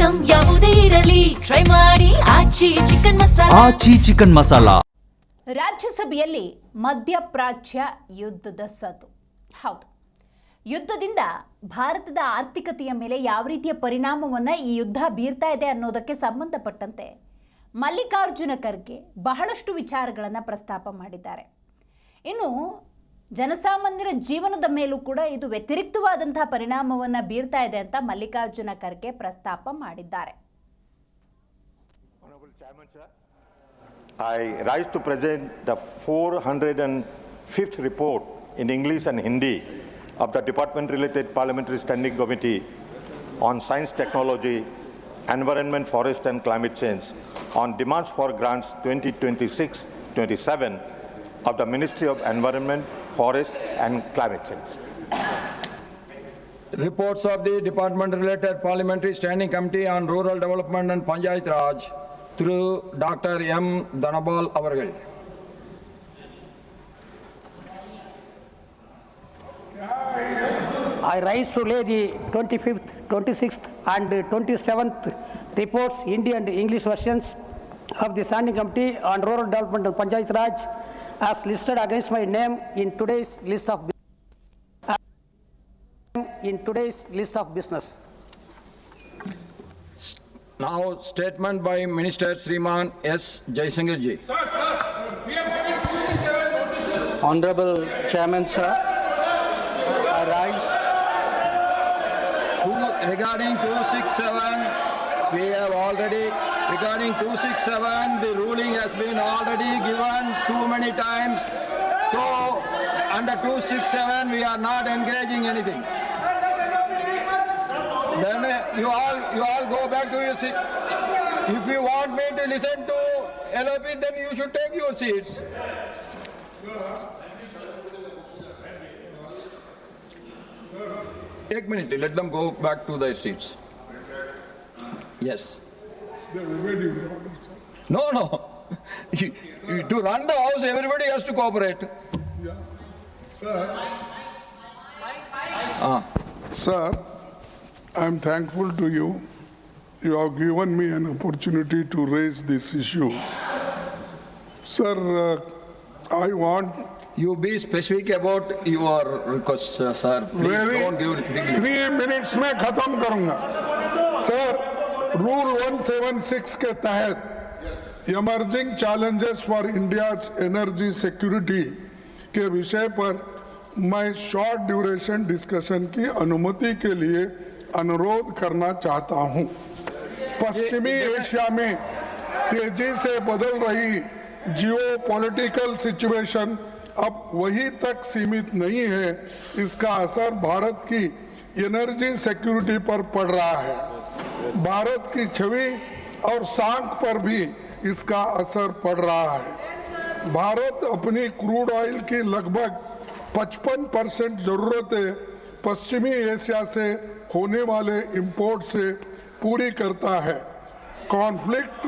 Item ಯಾವುದೇ ಇರಲಿ try ಮಾಡಿ ಆಚಿ ಚಿಕನ್ ಮಸಾಲಾ. ರಾಜ್ಯಸಭೆಯಲ್ಲಿ ಮಧ್ಯಪ್ರಾಚ್ಯ ಯುದ್ಧದ ಸದ್ದು. ಹೌದು, ಯುದ್ಧದಿಂದ ಭಾರತದ ಆರ್ಥಿಕತೆಯ ಮೇಲೆ ಯಾವ ರೀತಿಯ ಪರಿಣಾಮವನ್ನು ಈ ಯುದ್ಧ ಬೀರ್ತಾ ಇದೆ ಅನ್ನೋದಕ್ಕೆ ಸಂಬಂಧಪಟ್ಟಂತೆ ಮಲ್ಲಿಕಾರ್ಜುನ ಖರ್ಗೆ ಬಹಳಷ್ಟು ವಿಚಾರಗಳನ್ನು ಪ್ರಸ್ತಾಪ ಮಾಡಿದ್ದಾರೆ. ಇನ್ನು ಜನಸಾಮಾನ್ಯರ ಜೀವನದ ಮೇಲೂ ಕೂಡ ಇದು ವ್ಯತಿರಿಕ್ತವಾದಂತಹ ಪರಿಣಾಮವನ್ನು ಬೀರ್ತಾ ಇದೆ ಅಂತ ಮಲ್ಲಿಕಾರ್ಜುನ ಖರ್ಗೆ ಪ್ರಸ್ತಾಪ ಮಾಡಿದ್ದಾರೆ. I rise to present the 405th report in English and Hindi of the Department-related Parliamentary Standing Committee on Science, Technology, Environment, Forest and Climate Change on demands for grants 2026-27 of the Ministry of Environment, Forest and Climate Change. Reports of the Department-related Parliamentary Standing Committee on Rural Development and Panchayat Raj through Dr. M. Dhanabal Avargal. I rise to lay the 25th, 26th and 27th reports, Hindi and English versions of the Standing Committee on Rural Development and Panchayat Raj as listed against my name in today's list of business. Now statement by Minister Sriman S. Jaishankar ji. Honorable Chairman, sir, I rise. Regarding 267, we have already, regarding 267, the ruling has been already given too many times. So under 267, we are not encouraging anything. Then you all go back to your seat. If you want me to listen to LOP, then you should take your seats. Take a minute, let them go back to their seats. Yes. No. To run the house, everybody has to cooperate. Sir, I am thankful to you. You have given me an opportunity to raise this issue. Sir, I want... You be specific about your request, sir. Please don't give it big. 3 minutes में खत्म करूंगा. Sir, Rule 176 के तहत Emerging Challenges for India's Energy Security के विषय पर मैं short duration discussion की अनुमति के लिए अनुरोध करना चाहता हूं. पश्चिमी एशिया में तेजी से बदल रही जियोपॉलिटिकल सिचुएशन अब वही तक सीमित नहीं है. इसका असर भारत की एनर्जी सिक्योरिटी पर पड़ रहा है. भारत की छवि और साख पर भी इसका असर पड़ रहा है. भारत अपनी क्रूड ऑयल की लगभग 55% जरूरतें पश्चिमी एशिया से होने वाले इंपोर्ट से पूरी करता है. कॉन्फ्लिक्ट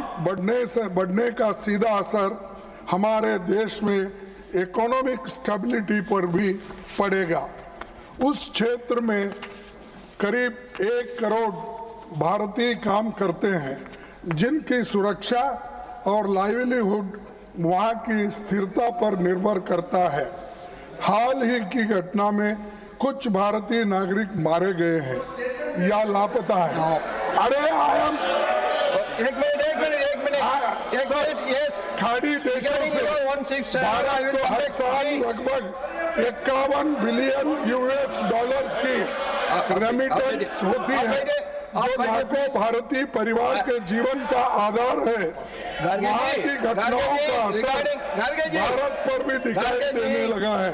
बढ़ने का सीधा असर हमारे देश में इकोनॉमिक स्टेबिलिटी पर भी पड़ेगा. उस क्षेत्र में करीब 1 करोड़ भारतीय काम करते हैं, जिनकी सुरक्षा और लाइवलीहुड वहां की स्थिरता पर निर्भर करता है. हाल ही की घटना में कुछ भारतीय नागरिक मारे गए हैं या लापता है. अरे एक मिनट. Yes. खाड़ी देशों से भारत को हर साल लगभग 51 बिलियन US डॉलर्स की रेमिटेंस होती है, जो लाखों भारतीय परिवार के जीवन का आधार है. वहाँ की घटनाओं का असर भारत पर भी दिखाई देने लगा है.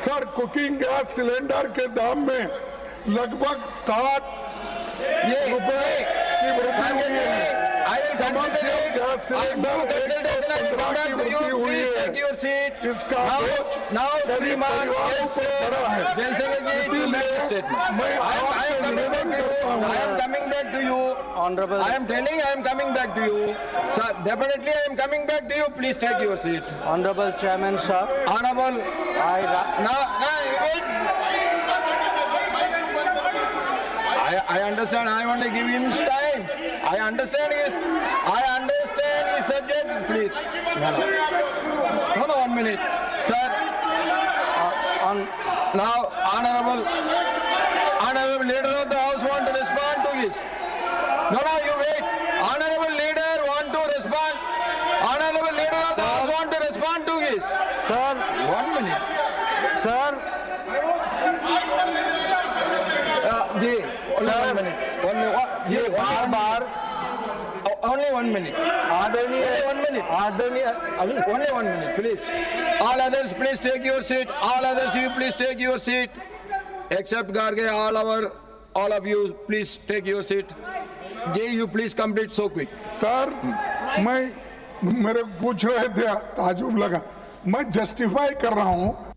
सर, कुकिंग गैस सिलेंडर के दाम में लगभग 60 रुपए की वृद्धि हुई है. गैस सिलेंडर 115 की वृद्धि हुई है. इसका बोझ गरीब परिवारों पर पड़ा है. इसीलिए मैं आपसे निवेदन करता हूँ. I am coming back to you. Honorable. I am telling I am coming back to you. Sir, definitely I am coming back to you. Please take your seat. Honorable Chairman, sir, Honorable. I No, wait. I I understand. I want to give him his time. I understand his subject. Please. No, 1 minute, sir. Now, honorable leader of the house want to respond to this. No, you wait. Honorable leader want to respond. Honorable leader of the house want to respond to this. Sir, 1 minute. sir, जी, only 1 minute. Only only 1 minute. आदरणीय Only 1 minute. Only 1 minute, please. All others, please take your seat. All others, you please take your seat. Except Garge, all of you, please take your seat. Jay, you please complete so quick. Sir मैं मेरे को पूछ रहे थे ताजुब लगा मैं justify कर रहा हूं